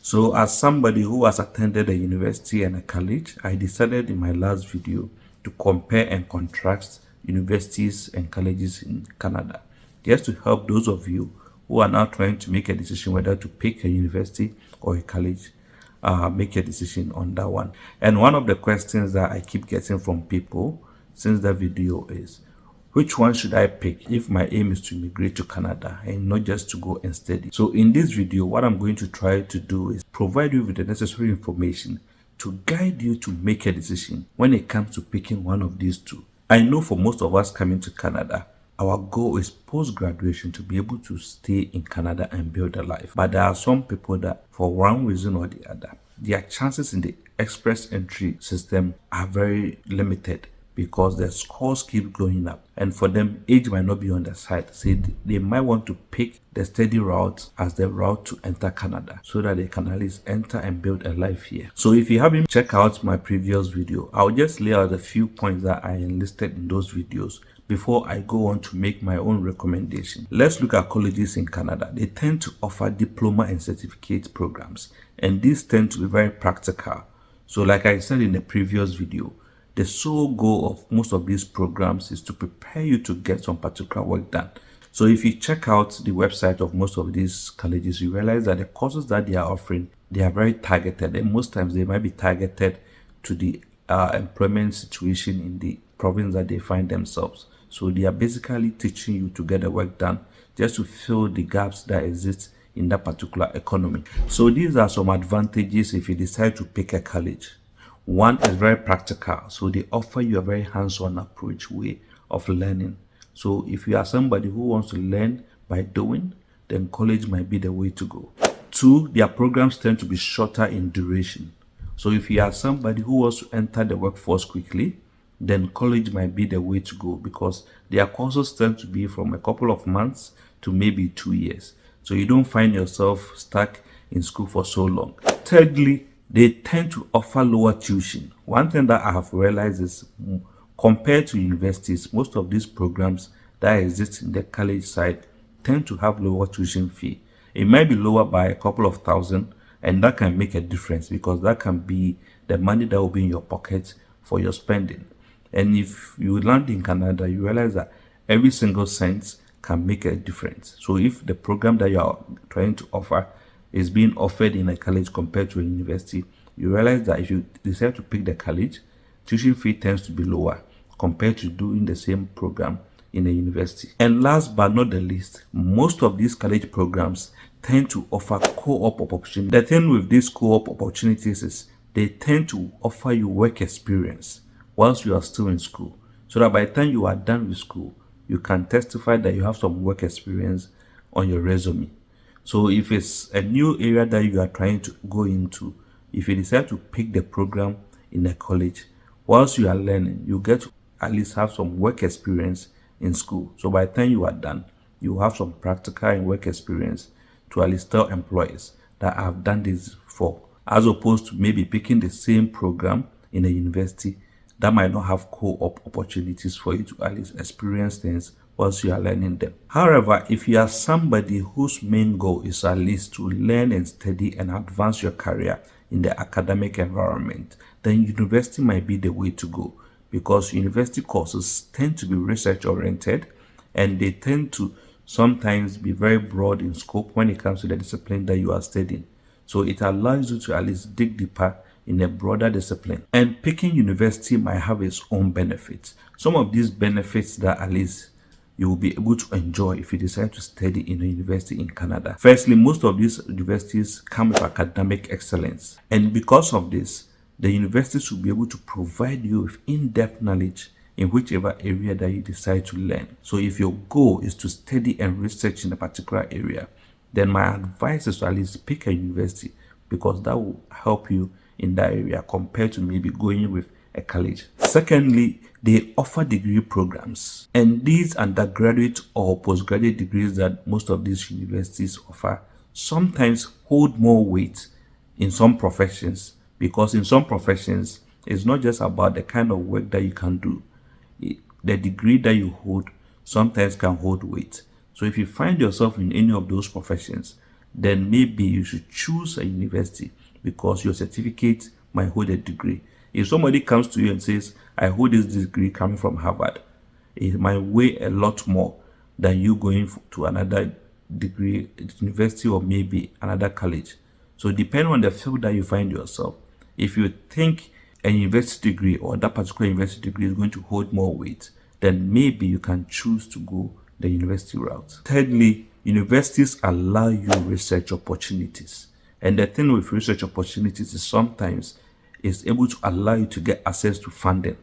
So as somebody who has attended a university and a college, I decided in my last video to compare and contrast universities and colleges in Canada, just to help those of you who are now trying to make a decision whether to pick a university or a college, make a decision on that one. And one of the questions that I keep getting from people since that video is, which one should I pick if my aim is to immigrate to Canada and not just to go and study? So in this video, what I'm going to try to do is provide you with the necessary information to guide you to make a decision when it comes to picking one of these two. I know for most of us coming to Canada, our goal is post-graduation to be able to stay in Canada and build a life. But there are some people that, for one reason or the other, their chances in the express entry system are very limited, because their scores keep going up, and for them age might not be on their side. So they might want to pick the steady route as the route to enter Canada, so that they can at least enter and build a life here. So if you haven't checked out my previous video, I'll just lay out a few points that I enlisted in those videos before I go on to make my own recommendation. Let's look at colleges in Canada. They tend to offer diploma and certificate programs, and these tend to be very practical. So like I said in the previous video, the sole goal of most of these programs is to prepare you to get some particular work done. So if you check out the website of most of these colleges, you realize that the courses that they are offering, they are very targeted, and most times they might be targeted to the employment situation in the province that they find themselves. So they are basically teaching you to get the work done, just to fill the gaps that exist in that particular economy. So these are some advantages if you decide to pick a college. One is very practical, so they offer you a very hands-on approach way of learning. So if you are somebody who wants to learn by doing, then college might be the way to go. Two, their programs tend to be shorter in duration. So if you are somebody who wants to enter the workforce quickly, then college might be the way to go, because their courses tend to be from a couple of months to maybe 2 years. So you don't find yourself stuck in school for so long. Thirdly, they tend to offer lower tuition. One thing that I have realized is, compared to universities, most of these programs that exist in the college side tend to have lower tuition fee. It might be lower by a couple of thousand, and that can make a difference, because that can be the money that will be in your pocket for your spending. And if you land in Canada, you realize that every single cent can make a difference. So if the program that you are trying to offer is being offered in a college compared to a university, you realize that if you decide to pick the college, tuition fee tends to be lower compared to doing the same program in a university. And last but not the least, most of these college programs tend to offer co-op opportunities. The thing with these co-op opportunities is they tend to offer you work experience whilst you are still in school, so that by the time you are done with school, you can testify that you have some work experience on your resume. So if it's a new area that you are trying to go into, if you decide to pick the program in a college, whilst you are learning, you get to at least have some work experience in school. So by the time you are done, you have some practical and work experience to at least tell employers that I have done this before, as opposed to maybe picking the same program in a university that might not have co-op opportunities for you to at least experience things once you are learning them. However, if you are somebody whose main goal is at least to learn and study and advance your career in the academic environment, then university might be the way to go, because university courses tend to be research oriented, and they tend to sometimes be very broad in scope when it comes to the discipline that you are studying. So it allows you to at least dig deeper in a broader discipline. And picking university might have its own benefits. Some of these benefits that at least you will be able to enjoy if you decide to study in a university in Canada. Firstly, most of these universities come with academic excellence. And because of this, the universities will be able to provide you with in-depth knowledge in whichever area that you decide to learn. So if your goal is to study and research in a particular area, then my advice is to at least pick a university, because that will help you in that area compared to maybe going with a college. Secondly, they offer degree programs, and these undergraduate or postgraduate degrees that most of these universities offer sometimes hold more weight in some professions, because in some professions it's not just about the kind of work that you can do. The degree that you hold sometimes can hold weight. So if you find yourself in any of those professions, then maybe you should choose a university because your certificate might hold a degree. If somebody comes to you and says, I hold this degree coming from Harvard, it might weigh a lot more than you going to another degree university or maybe another college. So depending on the field that you find yourself, if you think a university degree or that particular university degree is going to hold more weight, then maybe you can choose to go the university route. Thirdly, universities allow you research opportunities. And the thing with research opportunities is sometimes it's able to allow you to get access to funding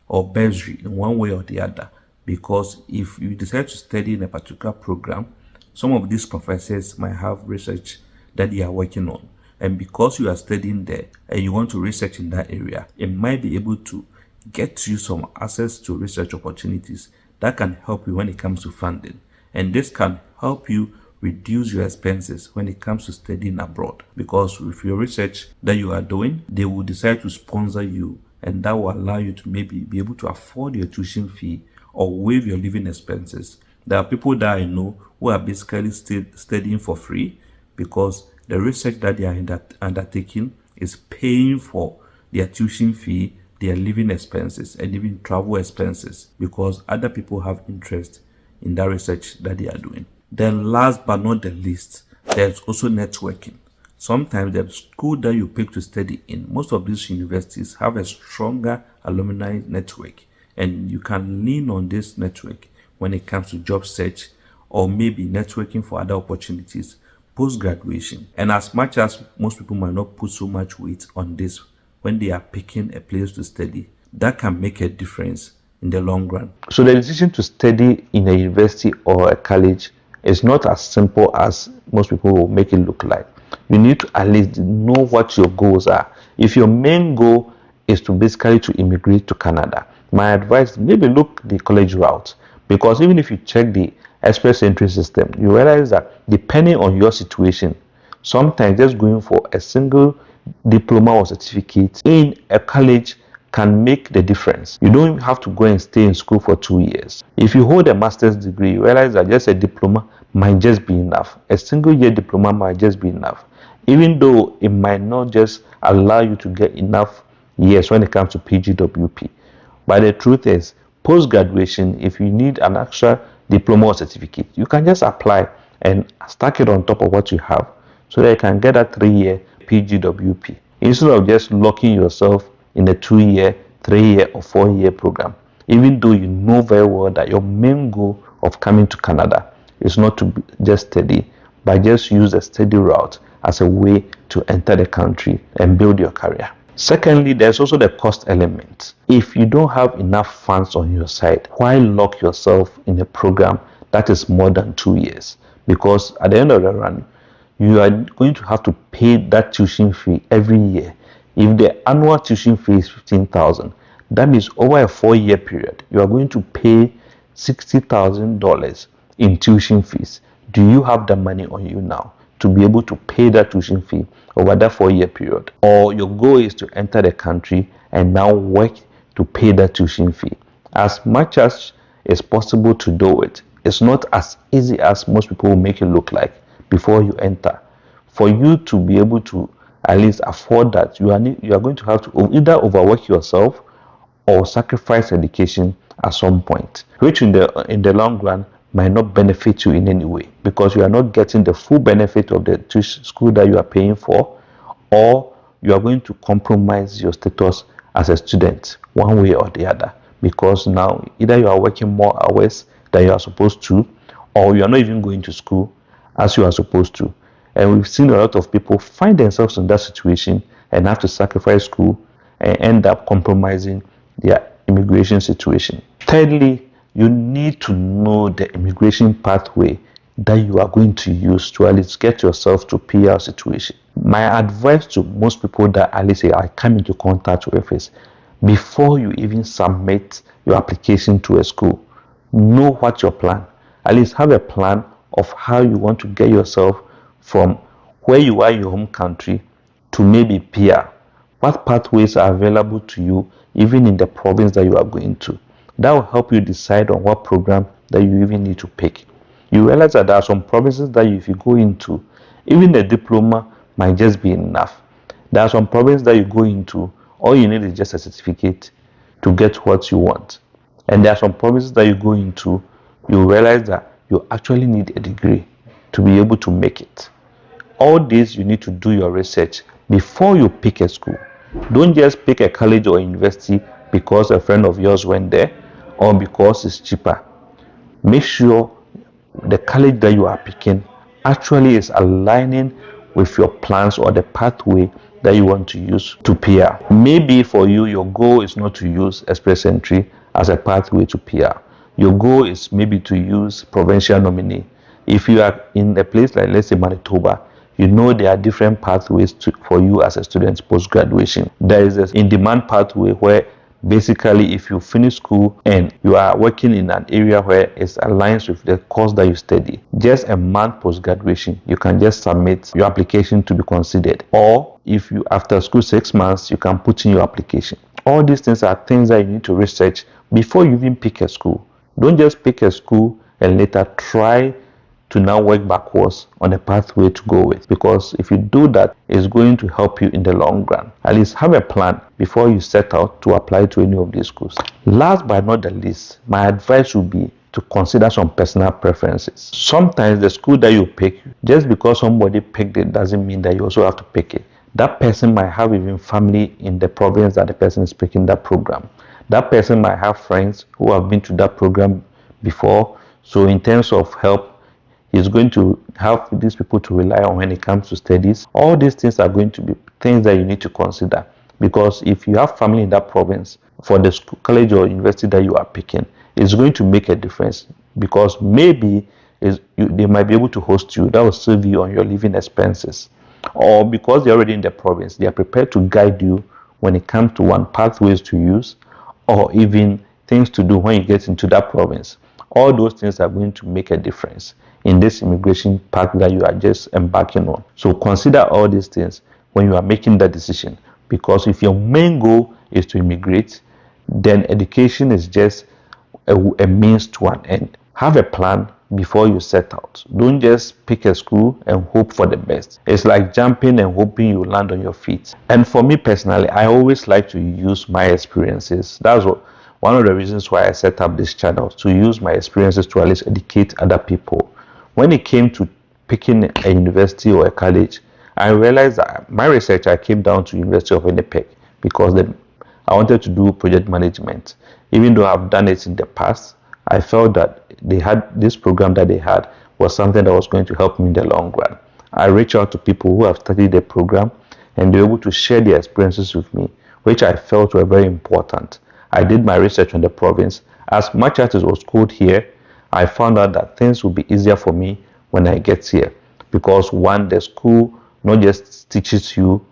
or bursary in one way or the other. Because if you decide to study in a particular program, some of these professors might have research that they are working on. And because you are studying there and you want to research in that area, it might be able to get you some access to research opportunities that can help you when it comes to funding. And this can help you reduce your expenses when it comes to studying abroad. Because with your research that you are doing, they will decide to sponsor you, and that will allow you to maybe be able to afford your tuition fee or waive your living expenses. There are people that I know who are basically studying for free because the research that they are undertaking is paying for their tuition fee, their living expenses, and even travel expenses because other people have interest in that research that they are doing. Then last but not the least, there's also networking. Sometimes the school that you pick to study in, most of these universities have a stronger alumni network, and you can lean on this network when it comes to job search or maybe networking for other opportunities post-graduation. And as much as most people might not put so much weight on this when they are picking a place to study, that can make a difference in the long run. So the decision to study in a university or a college is not as simple as most people will make it look like. You need to at least know what your goals are. If your main goal is to basically to immigrate to Canada, my advice, maybe look the college route, because even if you check the express entry system, you realize that depending on your situation, sometimes just going for a single diploma or certificate in a college can make the difference. You don't have to go and stay in school for 2 years. If you hold a master's degree, you realize that just a diploma might just be enough. A single year diploma might just be enough, even though it might not just allow you to get enough years when it comes to PGWP. But the truth is, post-graduation, if you need an extra diploma or certificate, you can just apply and stack it on top of what you have so that you can get a 3-year PGWP instead of just locking yourself in a 2-year, 3-year, or 4-year program, even though you know very well that your main goal of coming to Canada is not to just study, but just use a study route as a way to enter the country and build your career. Secondly, there's also the cost element. If you don't have enough funds on your side, why lock yourself in a program that is more than 2 years? Because at the end of the run, you are going to have to pay that tuition fee every year. If the annual tuition fee is $15,000, that means over a 4-year period, you are going to pay $60,000 in tuition fees. Do you have the money on you now to be able to pay that tuition fee over that 4-year period? Or your goal is to enter the country and now work to pay that tuition fee? As much as it's possible to do it, it's not as easy as most people will make it look like before you enter. For you to be able to at least afford that, you are going to have to either overwork yourself or sacrifice education at some point, which in the long run might not benefit you in any way, because you are not getting the full benefit of the school that you are paying for, or you are going to compromise your status as a student one way or the other, because now either you are working more hours than you are supposed to, or you are not even going to school as you are supposed to. And we've seen a lot of people find themselves in that situation and have to sacrifice school and end up compromising their immigration situation. Thirdly, you need to know the immigration pathway that you are going to use to at least get yourself to PR situation. My advice to most people that at least I come into contact with is, before you even submit your application to a school, know what your plan. At least have a plan of how you want to get yourself from where you are in your home country to maybe PR. What pathways are available to you even in the province that you are going to? That will help you decide on what program that you even need to pick. You realize that there are some provinces that if you go into, Even a diploma might just be enough. There are some provinces that you go into, all you need is just a certificate to get what you want. And there are some provinces that you go into, you realize that you actually need a degree to be able to make it. All this, you need to do your research before you pick a school. Don't just pick a college or university because a friend of yours went there or because it's cheaper. Make sure the college that you are picking actually is aligning with your plans or the pathway that you want to use to PR. Maybe for you, your goal is not to use express entry as a pathway to PR. Your goal is maybe to use provincial nominee. If you are in a place like, let's say, Manitoba, you know there are different pathways for you as a student post-graduation. There is an in-demand pathway where basically if you finish school and you are working in an area where it aligns with the course that you study, just a month post-graduation, you can just submit your application to be considered. Or if you, after school 6 months, you can put in your application. All these things are things that you need to research before you even pick a school. Don't just pick a school and later try to now work backwards on a pathway to go with, because if you do that, it's going to help you in the long run. At least have a plan before you set out to apply to any of these schools. Last but not the least, my advice would be to consider some personal preferences. Sometimes the school that you pick, just because somebody picked it doesn't mean that you also have to pick it. That person might have even family in the province that the person is picking that program. That person might have friends who have been to that program before. So in terms of help, he's going to have these people to rely on when it comes to studies. All these things are going to be things that you need to consider, because if you have family in that province, for the school, college or university that you are picking, it's going to make a difference, because maybe they might be able to host you. That will save you on your living expenses. Or because they're already in the province, they are prepared to guide you when it comes to one pathways to use, or even things to do when you get into that province. All those things are going to make a difference in this immigration path that you are just embarking on. So consider all these things when you are making that decision, because if your main goal is to immigrate, then education is just a means to an end. Have a plan before you set out. Don't just pick a school and hope for the best. It's like jumping and hoping you land on your feet. And for me personally, I always like to use my experiences. That's one of the reasons why I set up this channel, to use my experiences to at least educate other people. When it came to picking a university or a college, I realized that my research, I came down to University of Winnipeg because I wanted to do project management. Even though I've done it in the past, I felt that they had this program that they had was something that was going to help me in the long run. I reached out to people who have studied the program, and they were able to share their experiences with me, which I felt were very important. I did my research on the province. As much as it was cold here, I found out that things will be easier for me when I get here, because one, the school not just teaches you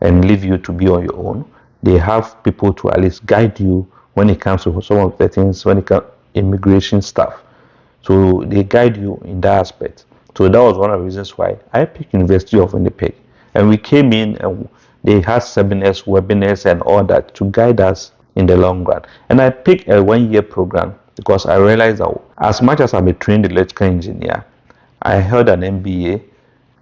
and leave you to be on your own. They have people to at least guide you when it comes to some of the things, when it comes immigration stuff. So they guide you in that aspect. So that was one of the reasons why I picked University of Winnipeg. And we came in and they had seminars, webinars and all that to guide us in the long run. And I picked a 1-year program because I realized that as much as I'm a trained electrical engineer, I held an MBA,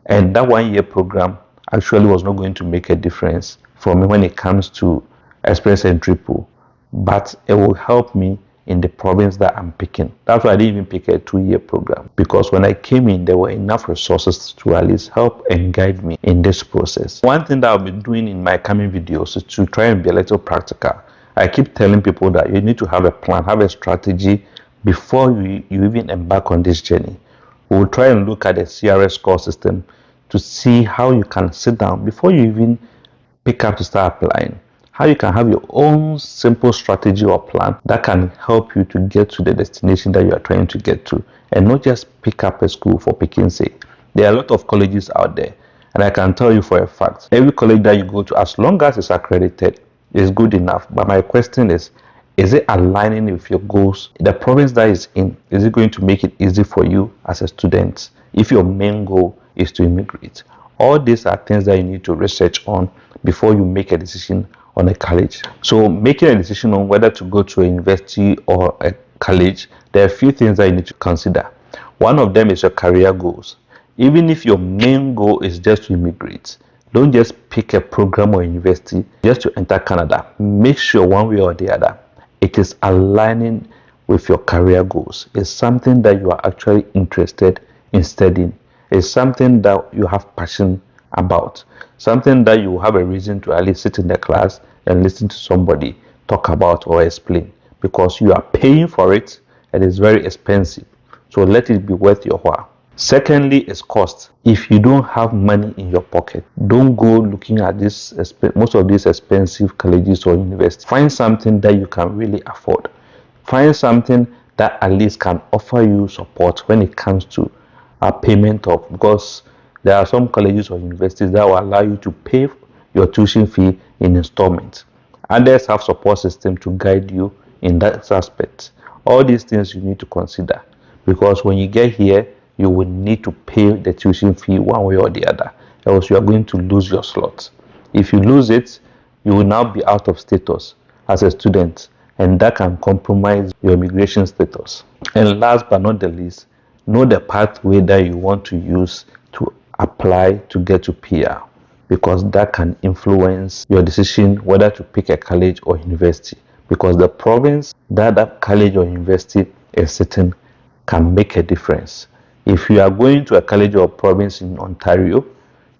and that 1-year program actually was not going to make a difference for me when it comes to express entry pool, but it will help me in the province that I'm picking. That's why I didn't even pick a 2-year program, because when I came in, there were enough resources to at least help and guide me in this process. One thing that I'll be doing in my coming videos is to try and be a little practical. I keep telling people that you need to have a plan, have a strategy before you even embark on this journey. We'll try and look at the CRS score system to see how you can sit down before you even pick up to start applying. How you can have your own simple strategy or plan that can help you to get to the destination that you are trying to get to, and not just pick up a school for picking's sake. There are a lot of colleges out there, and I can tell you for a fact, every college that you go to, as long as it's accredited, is good enough. But my question is it aligning with your goals? The province that is in, is it going to make it easy for you as a student if your main goal is to immigrate? All these are things that you need to research on before you make a decision on a college. So making a decision on whether to go to a university or a college, there are a few things that you need to consider. One of them is your career goals. Even if your main goal is just to immigrate, don't just pick a program or university just to enter Canada. Make sure one way or the other it is aligning with your career goals. It's something that you are actually interested in studying. It's something that you have passion about. Something that you have a reason to at least sit in the class and listen to somebody talk about or explain, because you are paying for it and it's very expensive. So let it be worth your while. Secondly is cost. If you don't have money in your pocket, don't go looking at most of these expensive colleges or universities. Find something that you can really afford. Find something that at least can offer you support when it comes to a payment of, because there are some colleges or universities that will allow you to pay your tuition fee in installments. Others have support system to guide you in that aspect. All these things you need to consider, because when you get here, you will need to pay the tuition fee one way or the other, else you are going to lose your slot. If you lose it, you will now be out of status as a student, and that can compromise your immigration status. And last but not the least, know the pathway that you want to use to apply to get to PR, because that can influence your decision whether to pick a college or university, because the province that college or university is sitting can make a difference. If you are going to a college or province in Ontario,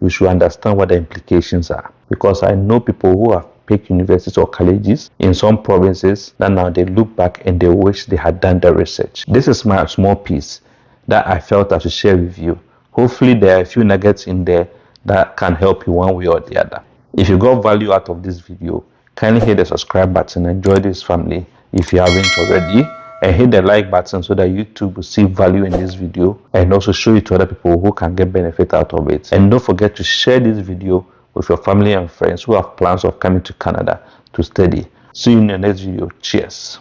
you should understand what the implications are, because I know people who have picked universities or colleges in some provinces that now they look back and they wish they had done the research. This is my small piece that I felt I should share with you. Hopefully there are a few nuggets in there that can help you one way or the other. If you got value out of this video, kindly hit the subscribe button and join this family if you haven't already, and hit the like button so that YouTube will see value in this video and also show it to other people who can get benefit out of it. And don't forget to share this video with your family and friends who have plans of coming to Canada to study. See you in the next video. Cheers.